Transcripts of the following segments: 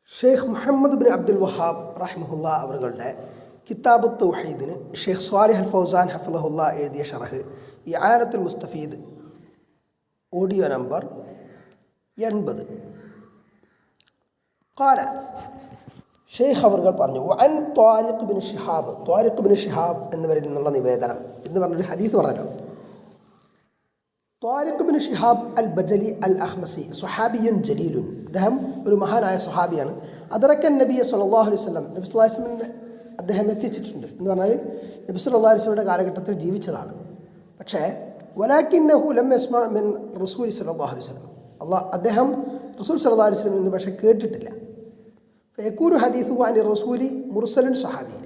Sheikh Muhammad bin Abdul Wahab റഹിമഹുല്ല അവരുടെ കിതാബ് തൗഹീദിന് ഷെയ്ഖ് സ്വാലിഹ് അൽ ഫൗസാൻ ഹഫിളഹുല്ല എഴുതിയ ഷറഹ് ഇആനത്തുൽ മുസ്തഫീദ് ഓഡിയോ നമ്പർ 80. ഖാല ഷെയ്ഖ് അവർ പറഞ്ഞു അൻ ത്വാരിഖ് ബിൻ ഷിഹാബ് എന്നിവരിൽ നിന്നുള്ള നിവേദനം എന്ന് പറഞ്ഞൊരു ഹദീസ് പറഞ്ഞല്ലോ. ത്വാരിഖ് ബിൻ ഷിഹാബ് അൽ ബജലി അൽ അഹ്മസി സ്വഹാബിയുൻ ജലീലുൻ, അദ്ദേഹം ഒരു മഹാനായ സ്വഹാബിയാണ്. അദറക്കൻ നബി സല്ലല്ലാഹു അലൈഹി വസല്ലം, നബി സല്ലല്ലാഹു അലൈഹി വസല്ലമിനെ അദ്ദേഹം എത്തിച്ചിട്ടുണ്ട് എന്ന് പറഞ്ഞാൽ നബി സല്ലല്ലാഹു അലൈഹി വസല്ലമയുടെ കാലഘട്ടത്തിൽ ജീവിച്ചതാണ്. പക്ഷേ വലാകിന്നഹു ലം യസ്മഅ മിൻ റസൂൽ സല്ലല്ലാഹു അലൈഹി വസല്ലം, അദ്ദേഹം റസൂൽ സല്ലല്ലാഹു അലൈഹി വസല്ലം എന്ന് പക്ഷേ കേട്ടിട്ടില്ല. ഫയകൂനു ഹദീസുഹു അനി റസൂലി മുർസലുൻ സ്വഹാബി.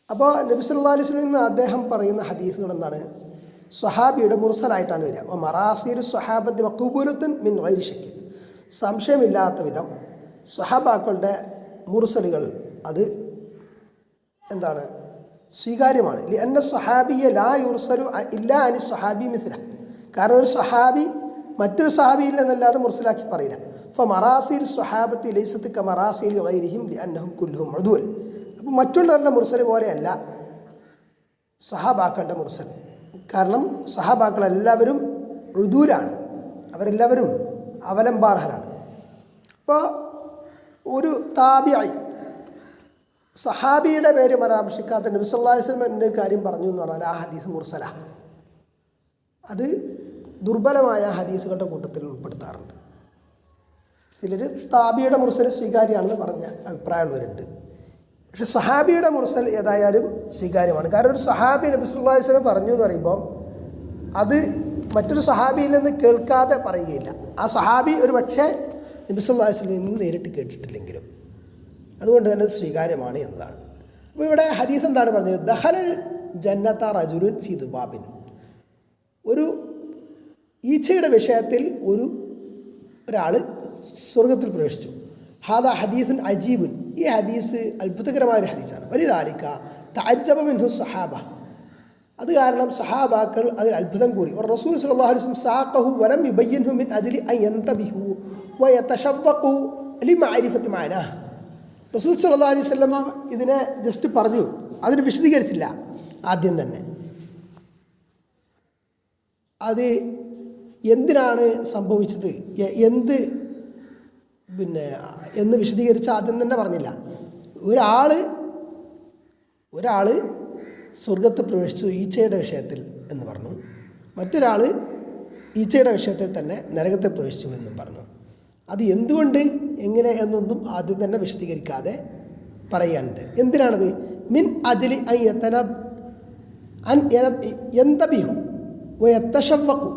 അപ്പോൾ നബി സല്ലല്ലാഹു അലൈഹി വസല്ലം അദ്ദേഹം പറയുന്ന ഹദീസുകൾ എന്താണ്? സ്വഹാബിയുടെ മുർസലായിട്ടാണ് വരിക. മറാസീർ സ്വഹാബത്ത് മഖ്ബൂലത്തുൻ മിൻ ഗൈരി ശക്ക്, സംശയമില്ലാത്ത വിധം സ്വഹാബാക്കളുടെ മുർസലുകൾ അത് എന്താണ്? സ്വീകാര്യമാണ്. ലിഅന്ന സ്വഹാബിയ ലാ യുർസലു ഇല്ലാ അനി സ്വഹാബി മിസ്ല, കാരണം ഒരു സ്വഹാബി മറ്റൊരു സ്വഹാബിയിൽ നിന്നല്ലാതെ മുർസലാക്കി പറയില്ല. ഫമറാസീർ സ്വഹാബത്തി ലൈസത്ത് കമറാസീർ ഗൈരിഹിം ലിഅന്നഹും കുല്ലുഹും ഉദൂൽ. അപ്പോൾ മറ്റുള്ളവരുടെ മുർസൽ പോലെയല്ല സഹാബാക്കളുടെ മുർസൽ, കാരണം സഹാബാക്കളെല്ലാവരും ഉദൂലാണ്, അവരെല്ലാവരും അവലംബാർഹരാണ്. അപ്പോൾ ഒരു താബിഈ സഹാബിയുടെ പേര് പരാമർശിക്കാത്ത നബി സല്ലല്ലാഹു അലൈഹി വസല്ലം എന്ന കാര്യം പറഞ്ഞു എന്ന് പറഞ്ഞാൽ ആ ഹദീസ് മുർസല, അത് ദുർബലമായ ഹദീസുകളുടെ കൂട്ടത്തിൽ ഉൾപ്പെടുത്താറുണ്ട്. ചിലർ താബിയുടെ മുർസൽ സ്വീകാര്യമാണെന്ന് പറഞ്ഞ അഭിപ്രായമുള്ളവരുണ്ട്. പക്ഷെ സഹാബിയുടെ മുർസൽ ഏതായാലും സ്വീകാര്യമാണ്. കാരണം ഒരു സഹാബി നബി സല്ലല്ലാഹു അലൈഹി വസല്ലം പറഞ്ഞു എന്ന് പറയുമ്പോൾ അത് മറ്റൊരു സഹാബിയിൽ നിന്ന് കേൾക്കാതെ പറയുകയില്ല. ആ സഹാബി ഒരു പക്ഷേ നബി സല്ലല്ലാഹു അലൈഹി വസല്ലം നിന്ന് നേരിട്ട് കേട്ടിട്ടില്ലെങ്കിലും അതുകൊണ്ട് തന്നെ സ്വീകാര്യമാണ് എന്നതാണ്. അപ്പോൾ ഇവിടെ ഹദീസ് എന്താണ് പറഞ്ഞത്? ദഖലൽ ജന്നത റജുലുൻ ഫി ദുബാബിൻ, ഒരു ഈച്ചയുടെ വിഷയത്തിൽ ഒരാൾ സ്വർഗത്തിൽ പ്രവേശിച്ചു. ഹാദാ ഹദീസുൻ അജീബുൻ, ഈ ഹദീസ് അത്ഭുതകരമായ ഒരു ഹദീസാണ്. വലിദാലിക തഅജ്ജബ മിൻഹു സ്വഹാബ, അത് കാരണം സഹാബാക്കൾ അതിൽ അത്ഭുതം കൂറി. റസൂൽ സല്ലല്ലാഹു അലൈഹി വസല്ലം സാഖഹു വലം യുബയ്യിൻഹു മിൻ അജ്ലി അൻ യന്തബിഹു വയതശവ്വഖു ലിമഅരിഫത്തി മഅനാഹ്. റസൂൽ സല്ലല്ലാഹു അലൈഹി വസല്ലം ഇതിനെ ജസ്റ്റ് പറഞ്ഞു, അതിന് വിശദീകരിച്ചില്ല. ആദ്യം തന്നെ അത് എന്തിനാണ് സംഭവിച്ചത് എന്ന് വിശദീകരിച്ച് ആദ്യം തന്നെ പറഞ്ഞില്ല. ഒരാൾ സ്വർഗത്തിൽ പ്രവേശിച്ചു ഈച്ചയുടെ വിഷയത്തിൽ എന്ന് പറഞ്ഞു, മറ്റൊരാൾ ഈച്ചയുടെ വിഷയത്തിൽ തന്നെ നരകത്തിൽ പ്രവേശിച്ചു എന്നും പറഞ്ഞു. അത് എന്തുകൊണ്ട് എങ്ങനെ എന്നൊന്നും ആദ്യം തന്നെ വിശദീകരിക്കാതെ പറയാനുണ്ട്. എന്തിനാണത്? മിൻ അജ്ലി യന്തബിഹു വയതശവ്വഖു,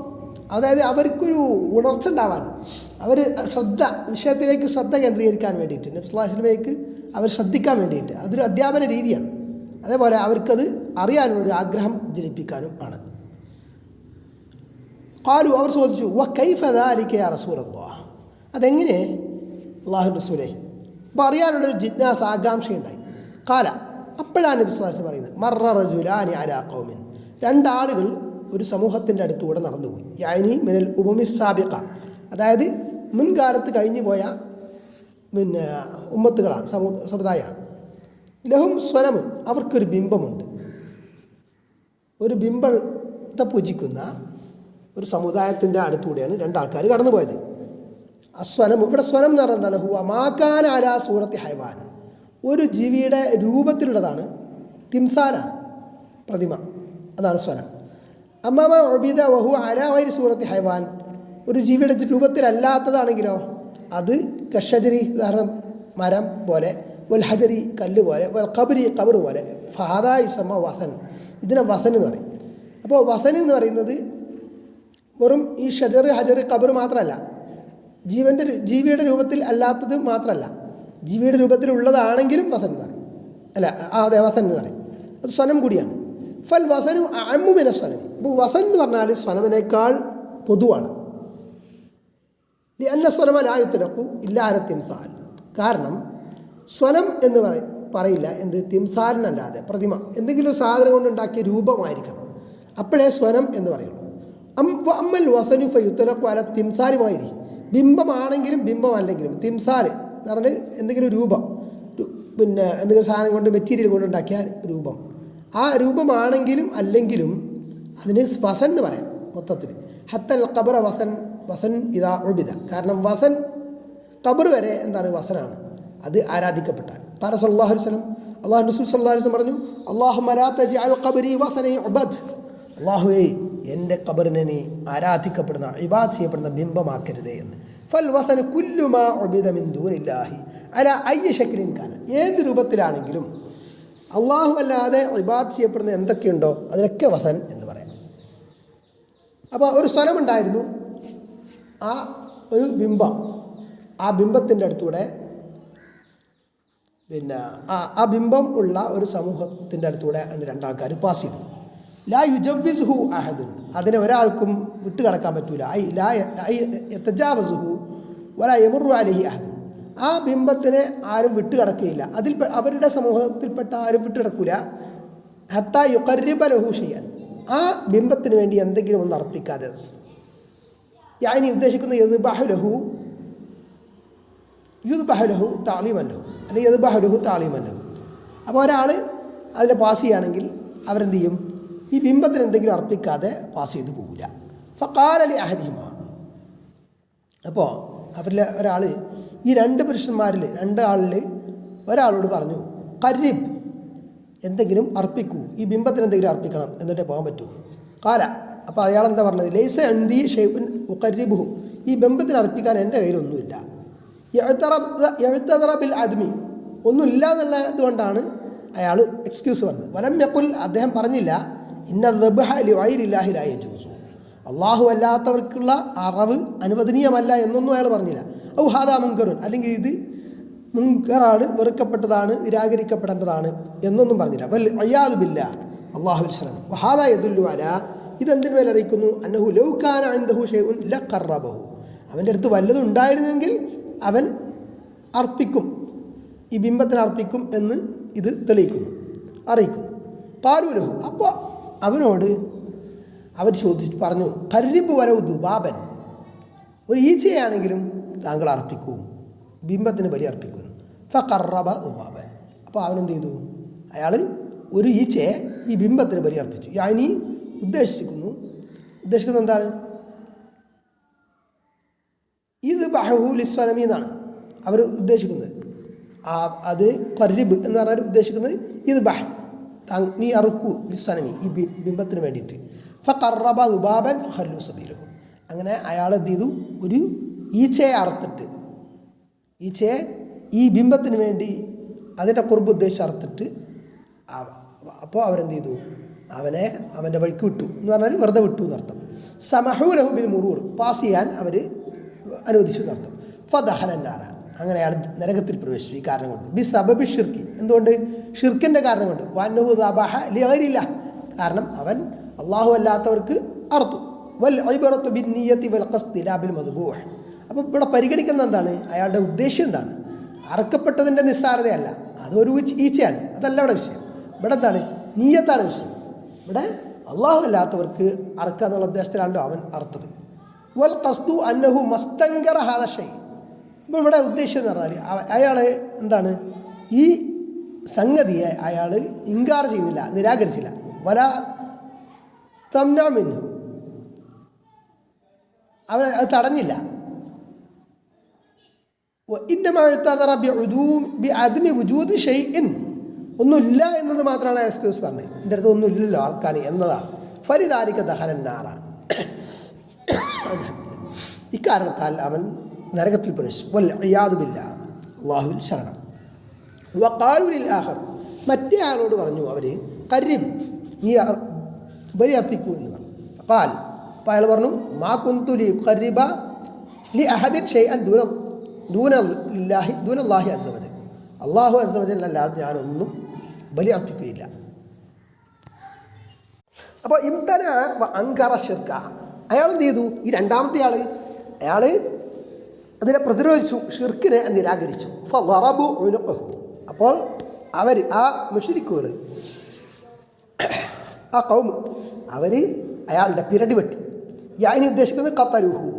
അതായത് അവർക്കൊരു ഉണർച്ച ഉണ്ടാവാൻ, അവർ വിഷയത്തിലേക്ക് ശ്രദ്ധ കേന്ദ്രീകരിക്കാൻ വേണ്ടിയിട്ട്, നബി സല്ലല്ലാഹു അലൈഹി വസല്ലമയ്ക്ക് അവർ ശ്രദ്ധിക്കാൻ വേണ്ടിയിട്ട്, അതൊരു അധ്യാപന രീതിയാണ്. അതേപോലെ അവർക്കത് അറിയാനുള്ളൊരു ആഗ്രഹം ജനിപ്പിക്കാനും ആണ്. ഖാലു, അവർ ചോദിച്ചു, വ കൈഫ ദാലിക യാ റസൂലല്ലാഹ്, അതെങ്ങനെ അല്ലാഹുവിൻ്റെ റസൂലേ? അപ്പോൾ അറിയാനുള്ളൊരു ജിജ്ഞാസ, ആകാംക്ഷയുണ്ടായി. ഖാല, അപ്പോഴാണ് നബി സല്ലല്ലാഹു അലൈഹി വസല്ലം പറയുന്നത്, മർറ റജുലാനി അലാ ഖൗമിൻ, രണ്ടാളുകൾ ഒരു സമൂഹത്തിൻ്റെ അടുത്തുകൂടെ നടന്നുപോയി. യാനി മിനൽ ഉമമി സാബിഖ, അതായത് മുൻകാലത്ത് കഴിഞ്ഞു പോയ ഉമ്മത്തുകളാണ്, സമുദായമാണ്. ലഹും സ്വനമുൻ, അവർക്കൊരു ബിംബമുണ്ട്. ഒരു ബിംബത്തെ പൂജിക്കുന്ന ഒരു സമുദായത്തിൻ്റെ അടുത്തുകൂടെയാണ് രണ്ടാൾക്കാർ കടന്നുപോയത്. അസ്വനം, ഇവിടെ സ്വനം എന്ന് പറഞ്ഞാൽ എന്താണ്? ഹുവ മാകാന അലാ സൂറത്തി ഹൈവാൻ, ഒരു ജീവിയുടെ രൂപത്തിലുള്ളതാണ്. തിംസാലാണ് പ്രതിമ, അതാണ് സ്വനം. അമ്മാമ ഒബിദ വഹു അലാ വൈരി സൂറത്തി ഹൈവാൻ, ഒരു ജീവിയുടെ രൂപത്തിലല്ലാത്തതാണെങ്കിലോ അത് കഷജരി, ഉദാഹരണം മരം പോലെ, വൽ ഹജരി കല്ല് പോലെ, വൽ ഖബരി ഖബർ പോലെ, ഫഹാദായി സമ വസൻ, ഇതിനെ വസൻ എന്ന് പറയും. അപ്പോൾ വസൻ എന്ന് പറയുന്നത് വെറും ഈ ഷജർ ഹജർ ഖബർ മാത്രമല്ല, ജീവിയുടെ രൂപത്തിൽ അല്ലാത്തത് മാത്രമല്ല, ജീവിയുടെ രൂപത്തിലുള്ളതാണെങ്കിലും വസൻ എന്ന് പറയും. അതെ, വസൻ എന്ന് പറയും. അത് സ്വനം കൂടിയാണ്. ഫൽ വസനു അഅമ്മു മിന സ്വനം, അപ്പോൾ വസൻ എന്ന് പറഞ്ഞാൽ സ്വനമിനേക്കാൾ പൊതുവാണ്. ലിഅന്ന സ്വനമ ലാ യുത്ലഖു ഇല്ലാ അല തിംസാൽ, കാരണം സ്വനം എന്ന് പറയില്ല എന്ത്? തിംസാലിനല്ലാതെ. പ്രതിമ എന്തെങ്കിലും ഒരു സാധനം കൊണ്ടുണ്ടാക്കിയ രൂപമായിരിക്കണം, അപ്പോഴേ സ്വനം എന്ന് പറയുള്ളൂ. അമ്മൽ വസനു ഫ യുത്ലഖു അല തിംസാലി വൈരി, ബിംബമാണെങ്കിലും ബിംബമല്ലെങ്കിലും തിംസാൽ എന്ന് പറഞ്ഞാൽ എന്തെങ്കിലും രൂപം, പിന്നെ എന്തെങ്കിലും സാധനം കൊണ്ട് മെറ്റീരിയൽ കൊണ്ടുണ്ടാക്കിയ രൂപം, ആ രൂപമാണെങ്കിലും അല്ലെങ്കിലും അതിന് വസൻ എന്ന് പറയാം മൊത്തത്തിൽ. ഹത്തൽ ഖബറ വസൻ, വസൻ ഇതാ ഉബിദ. കാരണം വസൻ ഖബർ വരെ എന്താണ് വസനാണ്, അത് ആരാധിക്കപ്പെട്ടാൽ. ഖാല സല്ലല്ലാഹു അലൈഹി വസല്ലം, അല്ലാഹു റസൂൽ സല്ലല്ലാഹു അലൈഹി വസല്ലം പറഞ്ഞു, അല്ലാഹുമ്മ ലാ തജ്അൽ ഖബരി വസനൻ യുഅബദ്. അല്ലാഹുവേ, എൻ്റെ ഖബറിനെ നീ ആരാധിക്കപ്പെടുന്ന, ഇബാദത്ത് ചെയ്യപ്പെടുന്ന ബിംബമാക്കരുതേ എന്ന്. ഫൽ വസന കുല്ലു മാ ഉബിദ മിൻ ദൂനില്ലാഹി അലാ അയ്യി ശക്ലിൻ കാന. ഏത് രൂപത്തിലാണെങ്കിലും അല്ലാഹു അല്ലാതെ ഇബാദത്ത് ചെയ്യപ്പെടുന്ന എന്തൊക്കെയുണ്ടോ അതിനൊക്കെ വസൻ എന്ന് പറയാം. അപ്പോൾ ഒരു സ്വരമുണ്ടായിരുന്നു, ആ ഒരു ബിംബം, ആ ബിംബത്തിൻ്റെ അടുത്തൂടെ പിന്നെ ആ ബിംബം ഉള്ള ഒരു സമൂഹത്തിൻ്റെ അടുത്തൂടെ രണ്ടാൾക്കാർ പാസ് ചെയ്തു. ലാ യുജവ്വിസുഹു അഹദുൻ, അതിനെ ഒരാൾക്കും വിട്ട് കടക്കാൻ പറ്റൂല. ലാ യതജാവസുഹു വലാ യമുറു അലൈഹി അഹദുൻ, ആ ബിംബത്തിനെ ആരും വിട്ട് കടക്കുകയില്ല, അതിൽ അവരുടെ സമൂഹത്തിൽപ്പെട്ട ആരും വിട്ട് കിടക്കില്ല. ഹത്താ യുഖർരിബ ലഹു ഷൈഅൻ, ആ ബിംബത്തിന് വേണ്ടി എന്തെങ്കിലും ഒന്ന് അർപ്പിക്കാതെ. യാനി ഉദ്ദേശിക്കുന്ന യദ്ബഹു ലഹു തഅലീമൻ ലഹു, അല്ലെങ്കിൽ യദ്ബഹു ലഹു തഅലീമൻ ലഹു. അപ്പോൾ ഒരാൾ അതിൽ പാസ് ചെയ്യുകയാണെങ്കിൽ അവരെന്ത് ചെയ്യും, ഈ ബിംബത്തിന് എന്തെങ്കിലും അർപ്പിക്കാതെ പാസ് ചെയ്ത് പോകില്ല. ഫഖാല ലി അഹദിഹിമ, അപ്പോൾ അവരിൽ ഒരാൾ, ഈ രണ്ട് പുരുഷന്മാരിൽ രണ്ടാളിൽ ഒരാളോട് പറഞ്ഞു, ഖരിബ്, എന്തെങ്കിലും അർപ്പിക്കൂ, ഈ ബിംബത്തിന് എന്തെങ്കിലും അർപ്പിക്കണം എന്നിട്ടേ പോകാൻ പറ്റൂ. കാല, അപ്പോൾ അയാളെന്താ പറഞ്ഞത്, ലൈസ അൻദി ഷൈഉൻ ഉഖരിബുഹു, ഈ ബിംബത്തിന് അർപ്പിക്കാൻ എൻ്റെ കയ്യിലൊന്നുമില്ല. എഴുത്തറ ബിൽ അദ്മി, ഒന്നുമില്ല എന്നുള്ളത് കൊണ്ടാണ് അയാൾ എക്സ്ക്യൂസ് പറഞ്ഞത്. വലം യഖുൽ, അദ്ദേഹം പറഞ്ഞില്ല, ഇന്ന ദബ്ഹ ലിഗൈരില്ലാഹി ലാ യജൂസു, അള്ളാഹു അല്ലാത്തവർക്കുള്ള അറവ് അനുവദനീയമല്ല എന്നൊന്നും അയാൾ പറഞ്ഞില്ല. ഔ ഹാദാ മുൻകറുൻ, അല്ലെങ്കിൽ ഇത് മുൻകറാണ്, വെറുക്കപ്പെട്ടതാണ്, നിരാകരിക്കപ്പെടേണ്ടതാണ് എന്നൊന്നും പറഞ്ഞില്ല. വൽ അയ്യാദു ബില്ലാഹ്, അല്ലാഹുവിൽ ശരണം. വഹാദാ യദുല്ലു അലാ, ഇതെന്തിനു മേൽ അറിയിക്കുന്നു, അന്നഹു ലൗ കാന ഇൻദഹു ഷൈഉൻ ലഖറബഹു, അവൻ്റെ അടുത്ത് വല്ലതും ഉണ്ടായിരുന്നെങ്കിൽ അവൻ അർപ്പിക്കും, ഈ ബിംബത്തിന് അർപ്പിക്കും എന്ന് ഇത് തെളിയിക്കുന്നു, അറിയിക്കുന്നു. ഖാലൂലഹു, അപ്പോൾ അവനോട് അവർ ചോദിച്ചു പറഞ്ഞു, ഖരിബ് വലൗ ദുബാബൻ, ഒരു ഈച്ചയാണെങ്കിലും താങ്കൾ അർപ്പിക്കൂ, ബിംബത്തിന് ബലി അർപ്പിക്കുന്നു. ഫഖറബ ദുബാബൻ, അപ്പോൾ അവനെന്ത് ചെയ്തു, അയാൾ ഒരു ഈച്ചയെ ഈ ബിംബത്തിന് ബലി അർപ്പിച്ചു. യാനി ഉദ്ദേശിക്കുന്നത് എന്താണ്, ഇത് ബഹു ലിസ്വനമി എന്നാണ് അവർ ഉദ്ദേശിക്കുന്നത്. അത് ഖരിബ് എന്ന് പറഞ്ഞാൽ ഉദ്ദേശിക്കുന്നത് ഇത് ബഹ്, നീ അറുക്കൂ ലിസ്വനമി, ഈ ബിംബത്തിന് വേണ്ടിയിട്ട്. ഫഖറബ ദുബാബൻ ഫഖല്ലു സബീലഹു, അങ്ങനെ അയാൾ എന്ത് ചെയ്തു, ഒരു ഈച്ചയെ അറുത്തിട്ട്, ഈച്ചയെ ഈ ബിംബത്തിന് വേണ്ടി അതിൻ്റെ കുർബ് ഉദ്ദേശിച്ച് അറുത്തിട്ട്, അപ്പോൾ അവരെന്ത് ചെയ്തു, അവനെ അവൻ്റെ വഴിക്ക് വിട്ടു എന്ന് പറഞ്ഞാൽ വെറുതെ വിട്ടു എന്നർത്ഥം. സമഹു ലഹു ബിൽ മുറൂർ, പാസ് ചെയ്യാൻ അവർ അനുവദിച്ചു എന്നർത്ഥം. ഫദഹലന്നാറ, അങ്ങനെ അയാൾ നരകത്തിൽ പ്രവേശിച്ചു ഈ കാരണം കൊണ്ട്. ബി സബബി ഷിർക്ക്, എന്തുകൊണ്ട്, ഷിർക്കിൻ്റെ കാരണം കൊണ്ട്. വന്നഹു ദബഹ ലിഗൈരില്ലാ, കാരണം അവൻ അള്ളാഹു അല്ലാത്തവർക്ക് അറുത്തു. വൽ ഇബ്റത്തു ബിന്നിയ്യതി വൽ ഖസ്ദി ലാ ബിൽ മദ്ബൂഹ്, അപ്പോൾ ഇവിടെ പരിഗണിക്കുന്ന എന്താണ്, അയാളുടെ ഉദ്ദേശ്യം എന്താണ്, അറക്കപ്പെട്ടതിൻ്റെ നിസ്സാരതയല്ല, അതൊരു ഈച്ചയാണ്, അതല്ല ഇവിടെ വിഷയം. ഇവിടെ എന്താണ്, നീയത്താണ് വിഷയം. ഇവിടെ അള്ളാഹു അല്ലാത്തവർക്ക് അറക്കുക എന്നുള്ള ഉദ്ദേശത്തിലാണല്ലോ അവൻ അറുത്തത്. വൽ ഖസ്ദു അന്നഹു മസ്തങ്കറ ഹാദ ഷൈ, അപ്പോൾ ഇവിടെ ഉദ്ദേശം എന്ന് പറഞ്ഞാൽ അയാൾ എന്താണ്, ഈ സംഗതിയെ അയാൾ ഇൻകാർ ചെയ്തില്ല, നിരാകരിച്ചില്ല. വല തംന മിൻഹു, അവൻ അത് തടഞ്ഞില്ല. ഒന്നുമില്ല എന്നത് മാത്രമാണ് എക്സ്ക്യൂസ് പറഞ്ഞത്, എൻ്റെ അടുത്ത് ഒന്നുമില്ലല്ലോ ആർക്കാൻ എന്നതാണ്. ഫലിദാലിക ദഹലന്നാറ, ഇക്കാരണത്താൽ അവൻ നരകത്തിൽ പ്രവേശിച്ചു. വൽ ഇയാദു ബില്ലാഹ്, അല്ലാഹുവിൽ ശരണം. വഖാലു ലിൽ ആഖർ, മറ്റേ ആളോട് പറഞ്ഞു അവർ, ഖരിബ്, നീ ബലി അർപ്പിക്കൂ എന്ന് പറഞ്ഞു. ഖാൽ, അപ്പോൾ അയാൾ പറഞ്ഞു, മാ കുന്തു ലി ഖരിബ ലി അഹദിൻ ഷൈഅൻ ദൂനല്ലാഹി അസ്സ വജൽ, അല്ലാഹു അസ്സ വജൽ അല്ലാതെ ഞാനൊന്നും ബലി അർപ്പിക്കുകയില്ല. അപ്പോൾ ഇംതന അങ്കറ ഷിർക, അയാൾ എന്ത് ചെയ്തു, ഈ രണ്ടാമത്തെ അയാൾ അതിനെ പ്രതിരോധിച്ചു, ഷിർക്കിനെ നിരാകരിച്ചു. ഫളറബു ഉനുഖഹു, അപ്പോൾ അവർ ആ മുശ്രിക്കുകൾ, ആ ഖൗം, അവർ അയാളുടെ പിരടി വെട്ടി. യാനി ഉദ്ദേശിക്കുന്നത് ഖത്തലുഹു,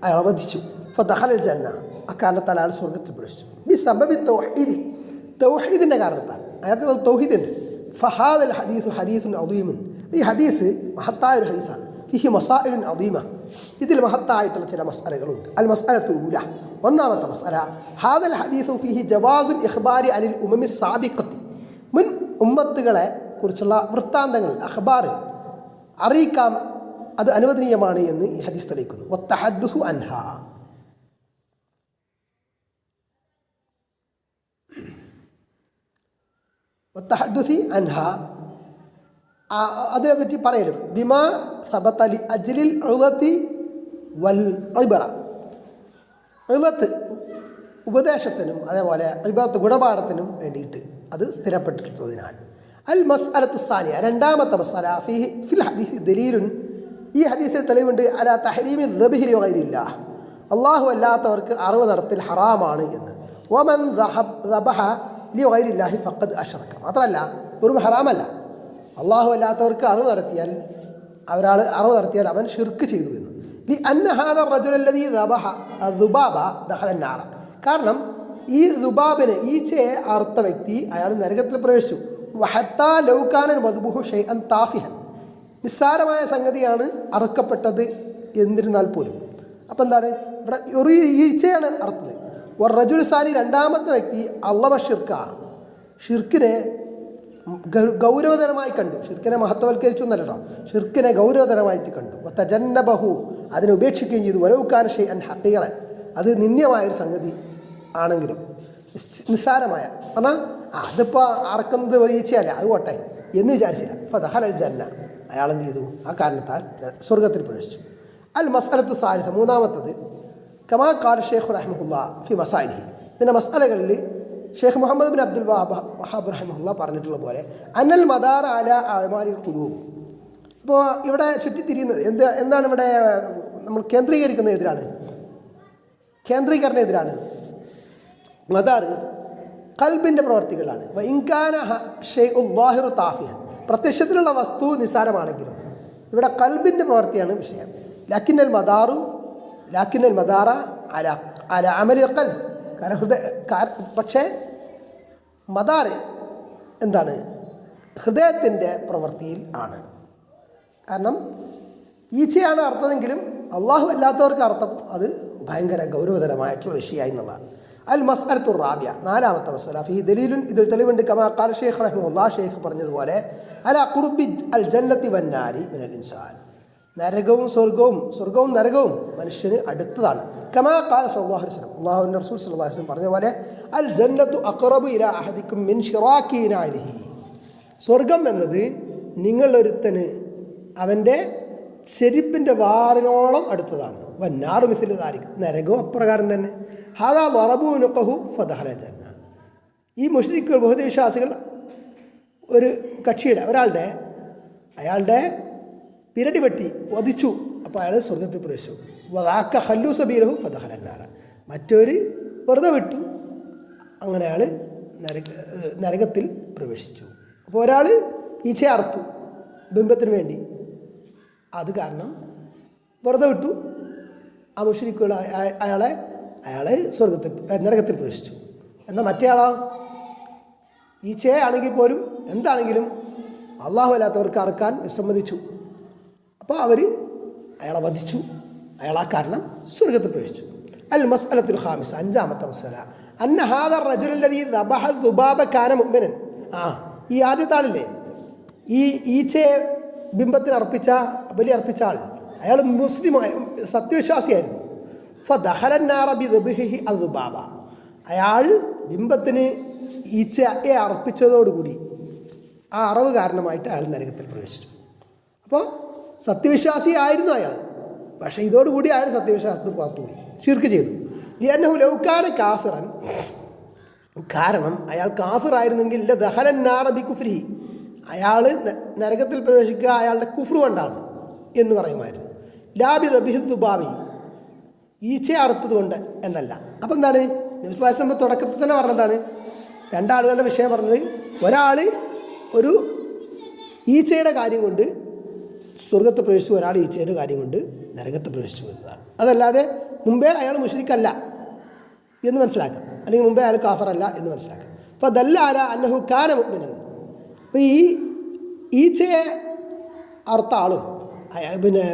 അയാൾ വധിച്ചു. ഫദഖലൽ ജന്ന, അക്കാരണത്താൽ അയാൾ സ്വർഗത്തിൽ പ്രവേശിച്ചു. ബി സബബി തൗഹീദി, തൗഹീദിൻ്റെ കാരണത്താൽ അയാൾക്ക് തൗഹീദുണ്ട്. ഫഹാദൽ ഹദീസു ഹദീസുൻ അദീമുൻ, ഈ ഹദീസ് മഹത്തായ ഒരു ഹദീസാണ്. ഫിഹി മസായിലുൻ അദീമ, ഇതിൽ മഹത്തായിട്ടുള്ള ചില മസ്അലകളുണ്ട്. അൽ മസ്അലത്തുൽ ഊല, ഒന്നാമത്തെ മസ്അല, ഹാദൽ ഹദീസു ഫിഹി ജവാസുൽ ഇഖ്ബാരി അനിൽ ഉമമി സാബിഖത്തി, മുൻ ഉമ്മത്തുകളെ കുറിച്ചുള്ള വൃത്താന്തങ്ങൾ അഖ്ബാർ അറിയിക്കാം, അത് അനുവദനീയമാണ് എന്ന് ഈ ഹദീസ് തെളിയിക്കുന്നു. വത്തഹദ്ദുസു അൻഹാ, വത്തഹദ്ദുസി അൻഹാ, അതിനെപ്പറ്റി പറയലും. ബിമാ സബത്തലി അജ്ലിൽ ഉളത്തി വൽ ഇബറ, ഉളത്ത് ഉപദേശത്തിനും അതേപോലെ ഇബറത്ത് ഗുണപാഠത്തിനും വേണ്ടിയിട്ട് അത് സ്ഥിരപ്പെട്ടിട്ടുള്ളതിനാൽ. അൽ മസ്അലത്തു സാനിയ, രണ്ടാമത്തെ മസ്അല, ഫിൽ ഹദീസ് ദലീലുൻ, ഈ ഹദീസിൽ തെളിവുണ്ട്, അലാ തഹരീമി ദബ്ഹി ലിഗൈരില്ലാഹ്, അല്ലാഹു അല്ലാത്തവർക്ക് അറുവ് നടത്തൽ ഹറാമാണ് എന്ന്. വമൻ ദബഹ ലിഗൈരില്ലാഹി ഫഖദ് അശ്റക, മാത്രമല്ല വെറും ഹറാമല്ല, അല്ലാഹു അല്ലാത്തവർക്ക് അറിവ് നടത്തിയാൽ അറിവ് നടത്തിയാൽ അവൻ ഷിർക്ക് ചെയ്തു എന്ന്. ലി അന്ന ഹാദ റജുൽ അല്ലദീ ദബഹ ദുബാബ ദഖല നാറ, കാരണം ഈ ദുബാബിനെ, ഈച്ചയെ അറുത്ത വ്യക്തി അയാൾ നരകത്തിൽ പ്രവേശിച്ചു. വഹത്താ ലൗ കാന മദ്ബുഹു ഷൈഅൻ താഫിഹൻ, നിസ്സാരമായ സംഗതിയാണ് അറുക്കപ്പെട്ടത് എന്നിരുന്നാൽ പോലും. അപ്പം എന്താണ് ഇവിടെ ഒരു ഈച്ചയാണ് അറുത്തത്. റജുൽ സാനി, രണ്ടാമത്തെ വ്യക്തി അള്ളമ ഷിർക്ക, ഷിർക്കിനെ ഗൗരവതരമായി കണ്ടു, ഷിർക്കിനെ മഹത്വവൽക്കരിച്ചു എന്നല്ലോ, ഷിർക്കിനെ ഗൗരവതരമായിട്ട് കണ്ടു. തജന്നബഹു, അതിനെ ഉപേക്ഷിക്കുകയും ചെയ്തു. വലൗകാന ഷൈഅൻ ഹഖീറൻ, അത് നിന്ദ്യമായൊരു സംഗതി ആണെങ്കിലും, നിസ്സാരമായ, എന്നാൽ അതിപ്പോൾ അറക്കുന്നത് ഒരു ഈച്ചയല്ല, അത് പോട്ടെ എന്ന് വിചാരിച്ചില്ല. ഫദഖലൽ ജന്ന, അയാൾ എന്ത് ചെയ്തു, ആ കാരണത്താൽ സ്വർഗത്തിൽ പ്രവേശിച്ചു. അൽ മസ്അലത്തു സാലിസ, മൂന്നാമത്തത്, കമാ ഖാല ഷെയ്ഖ് റഹിമഹുല്ലാ ഫി മസായിലിഹി, ഇതിൻ്റെ മസ്അലകളിൽ ഷെയ്ഖ് മുഹമ്മദ് ബിൻ അബ്ദുൽ വഹാബ് റഹിമഹുല്ലാ പറഞ്ഞിട്ടുള്ള പോലെ, അനൽ മദാർ അല അഅ്മാലിൽ ഖുലൂബ്. ഇപ്പോൾ ഇവിടെ ചുറ്റിത്തിരിയുന്നത് എന്താണ്, ഇവിടെ നമ്മൾ കേന്ദ്രീകരിക്കുന്ന എതിരാണ്, കേന്ദ്രീകരണ എതിരാണ്. മദാർ ഖൽബിൻ്റെ പ്രവർത്തികളാണ്. ഇൻകാന ഷൈഉൻ ളാഹിറു താഫിഹൻ, പ്രത്യക്ഷത്തിലുള്ള വസ്തു നിസ്സാരമാണെങ്കിലും ഇവിടെ ഖൽബിൻ്റെ പ്രവൃത്തിയാണ് വിഷയം. ലാക്കിന്നൽ മദാറ അല അമലിൽ ഖൽബ്, പക്ഷേ മദാർ എന്താണ്, ഹൃദയത്തിൻ്റെ പ്രവൃത്തിയിൽ ആണ്. കാരണം ഈച്ചയാണ് അർത്ഥമെങ്കിലും അള്ളാഹു അല്ലാത്തവർക്ക് അർത്ഥം അത് ഭയങ്കര ഗൗരവതരമായിട്ടുള്ള വിഷയമായി എന്നുള്ളതാണ്. അൽ മസ്അലത്തു റാബിയ, നാലാമത്തെ മസ്അല, ഫീ ദലീലുൻ, ഇതിൽ തെളിവുണ്ട്, കമാ ഖാല ഷെയ്ഖ് റഹിമഹുല്ലാഹ്, ഷെയ്ഖ് പറഞ്ഞതുപോലെ, അലാ ഖുർബി അൽ ജന്നത്തി വന്നാരി മിനൽ ഇൻസാൻ, സ്വർഗവും നരകവും മനുഷ്യന് അടുത്തതാണ്. കമാ ഖാല സല്ലല്ലാഹു അലൈഹി വസല്ലം, അല്ലാഹുവിൻ്റെ റസൂൽ സല്ലല്ലാഹു അലൈഹി വസല്ലം പറഞ്ഞ പോലെ, അൽ ജന്നത്തു അഖ്റബു ഇലാ അഹദിക്കും മിൻ ശിറാക്കി നഅലിഹി, സ്വർഗം എന്നത് നിങ്ങളൊരുത്തന് അവൻ്റെ ചെരുപ്പിൻ്റെ വാറിനോളം അടുത്തതാണ്. വന്നാറു മിസ്ലു ദാലിക, നരകവും അപ്രകാരം തന്നെ. ഹാദാ ദറബു നുഖഹു ഫദഖല ജന്ന, ഈ മുശ്രിക്കുകൾ, ബഹുദൈവവിശ്വാസികൾ ഒരു കക്ഷിയുടെ അയാളുടെ പിരടി വെട്ടി വധിച്ചു, അപ്പോൾ അയാൾ സ്വർഗത്തിൽ പ്രവേശിച്ചു. വദാക ഖല്ലു സബീലഹു ഫദഖല നാറ, മറ്റൊരു വെറുതെ വിട്ടു, അങ്ങനെ അയാൾ നരകത്തിൽ പ്രവേശിച്ചു. അപ്പോൾ ഒരാൾ ഈച്ചയെ അറുത്തു ബിംബത്തിന് വേണ്ടി, അത് കാരണം വെറുതെ വിട്ടു, ആ മുശ്രിക്കുകൾ അയാളെ നരകത്തിൽ പ്രവേശിച്ചു. എന്നാൽ മറ്റേ ആളോ, ഈച്ചയെ ആണെങ്കിൽ പോലും എന്താണെങ്കിലും അള്ളാഹു അല്ലാത്തവർക്ക് അറുക്കാൻ വിസമ്മതിച്ചു, അപ്പോൾ അയാളെ വധിച്ചു, അയാൾ ആ കാരണം സ്വർഗത്തിൽ പ്രവേശിച്ചു. അൽ മസ്അലത്തുൽ ഖാമിസ, അഞ്ചാമത്തെ മസ്അല, അന്ന ഹാദ റജുൽ അല്ലദീ ദബഹ ദുബാബ കാന മുഅ്മിനൻ, ഈ ആദ്യത്തെ ആളില്ലേ, ഈ ഈച്ചയെ ബിംബത്തിന് ബലി അർപ്പിച്ച ആൾ, അയാൾ മുസ്ലിമായ സത്യവിശ്വാസിയായിരുന്നു. ഫദഖല നാറ ബിദബ്ഹിഹി അദ്ദുബാബ, അയാൾ ബിംബത്തിന് ഈച്ചയെ അർപ്പിച്ചതോടുകൂടി ആ അറിവ് കാരണമായിട്ട് അയാൾ നരകത്തിൽ പ്രവേശിച്ചു. അപ്പോൾ സത്യവിശ്വാസിയായിരുന്നു അയാൾ, പക്ഷേ ഇതോടുകൂടി അയാൾ സത്യവിശ്വാസത്തിൽ പുറത്തുപോയി, ഷിർക്ക് ചെയ്തു. ലിഅന്നഹു ലൗ കാന കാഫിറൻ, കാരണം അയാൾ കാഫിറായിരുന്നെങ്കിൽ ദഖലൻ നാറ ബികുഫ്രിഹി, അയാൾ നരകത്തിൽ പ്രവേശിക്കുക അയാളുടെ കുഫ്ർ കൊണ്ടാണ് എന്ന് പറയുമായിരുന്നു. ലാബി ദബിഹി ദുബാബി, ഈച്ചയെ അറുത്തത് കൊണ്ട് എന്നല്ല. അപ്പം എന്താണ് നബി സ്വല്ലല്ലാഹു അലൈഹി വസല്ലം തുടക്കത്തിൽ തന്നെ പറഞ്ഞതാണ്, രണ്ടാളുകളുടെ വിഷയം പറഞ്ഞത്, ഒരാൾ ഒരു ഈച്ചയുടെ കാര്യം കൊണ്ട് സ്വർഗത്ത് പ്രവേശിച്ചു, ഒരാൾ ഈച്ചയുടെ കാര്യം കൊണ്ട് നരകത്ത് പ്രവേശിച്ചു എന്നതാണ്. അതല്ലാതെ മുമ്പേ അയാൾ മുശ്രിക്കല്ല എന്ന് മനസ്സിലാക്കാം, അല്ലെങ്കിൽ മുമ്പേ അയാൾ കാഫറല്ല എന്ന് മനസ്സിലാക്കാം. അപ്പോൾ ദല്ല അല അന്നഹു കാന മുഅ്മിനൻ. അപ്പോൾ ഈ ഈച്ചയെ അർത്ഥ ആളും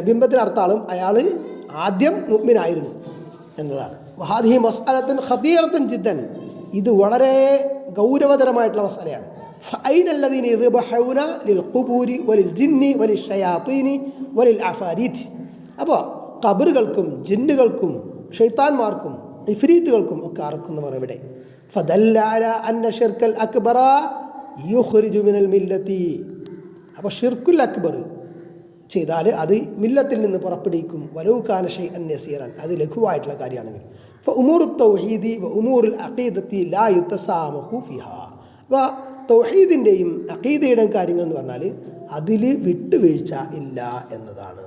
ബിംബത്തിന് അർത്ഥ ആളും അയാൾ ആദ്യം മുഅ്മിനായിരുന്നു എന്നതാണ്. വഹാദിഹി മസ്അലത്തുൻ ഖതീറത്തുൻ ജിദ്ദൻ, ഇത് വളരെ ഗൗരവതരമായിട്ടുള്ള മസലയാണ്. ഫഅൈനല്ലദീന യദ്ബഹൂന ലിൽഖുബൂരി വലിൽജിന്നി വലിശ്ശയാത്തീനി വലിൽഅഫാരീത്ത്. അപ്പോൾ ഖബറുകൾക്കും ജിന്നുകൾക്കും ഷൈത്താന്മാർക്കും ഇഫ്രീത്തുകൾക്കും ഒക്കെ അറക്കുന്നവർ എവിടെ? ഫദല്ല അലാ അന്ന ശിർക്കൽ അക്ബറ യുഖ്രിജു മിനൽ മില്ലത്തി. അപ്പോൾ ഷിർക്കുൽ അക്ബർ ചെയ്താൽ അത് മില്ലത്തിൽ നിന്ന് പുറപ്പെടുവിക്കും. വലൗ കാന ഷൈഅൻ യസീറൻ, അത് ലഘുവായിട്ടുള്ള കാര്യമാണെങ്കിൽ. ഫഉമൂറു തൗഹീദി വഉമൂറുൽ അഖീദത്തി ലാ യുതസാമഹു ഫിഹാ. അപ്പോൾ തൗഹീദിൻ്റെയും അഖീദയുടെയും കാര്യങ്ങൾ എന്ന് പറഞ്ഞാൽ അതിൽ വിട്ടുവീഴ്ച ഇല്ല എന്നതാണ്.